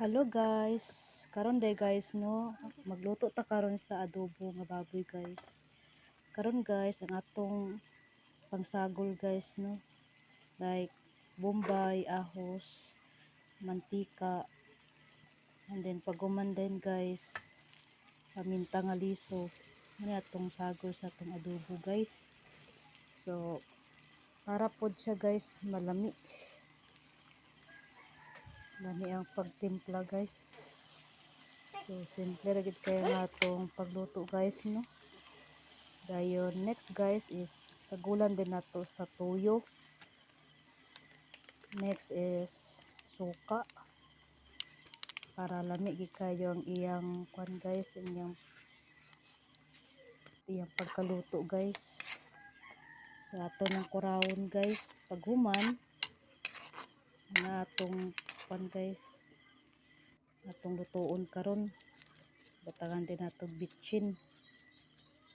Hello guys, karon day guys no, magluto ta karon sa adobo nga baboy guys. Karon guys ang atong pangsagol guys no, like bombay, ahos, mantika, and then paguman din guys, paminta nga liso. Ano atong sagol sa atong adobo guys. So para pod siya guys malami. Lami ang pagtimpla guys. So simple ra gid kayo nga atong pagluto guys no. Dayon next guys is sagulan din nato sa tuyo. Next is suka para lami gid kayo ang iyang kwan guys, iyang pagkaluto guys. So ato nang kurawon guys paghuman na atong kwan guys, atong lutoon karon. Batangan din nato bitchin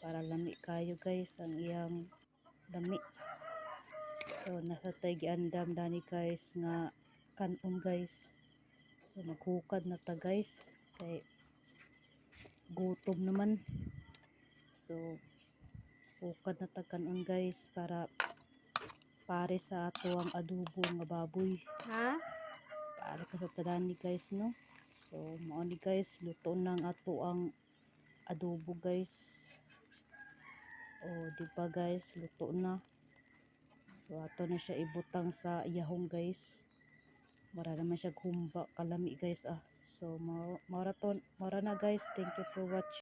para lami kayo guys ang iyang dami. So nasa tay giandam dani guys nga kanon guys. So maghukad na ta guys kay gutom naman. So hukad na ta kanon guys para pare sa ato ang adobo nga baboy. Para ka sa tadani guys no. So mao ni guys, luto na ang ato ang adobo guys. Oh, di ba guys, luto na. So ato na siya ibutang sa iyahong guys. Mara naman siya humba kalami guys ah. So mara na guys. Thank you for watching.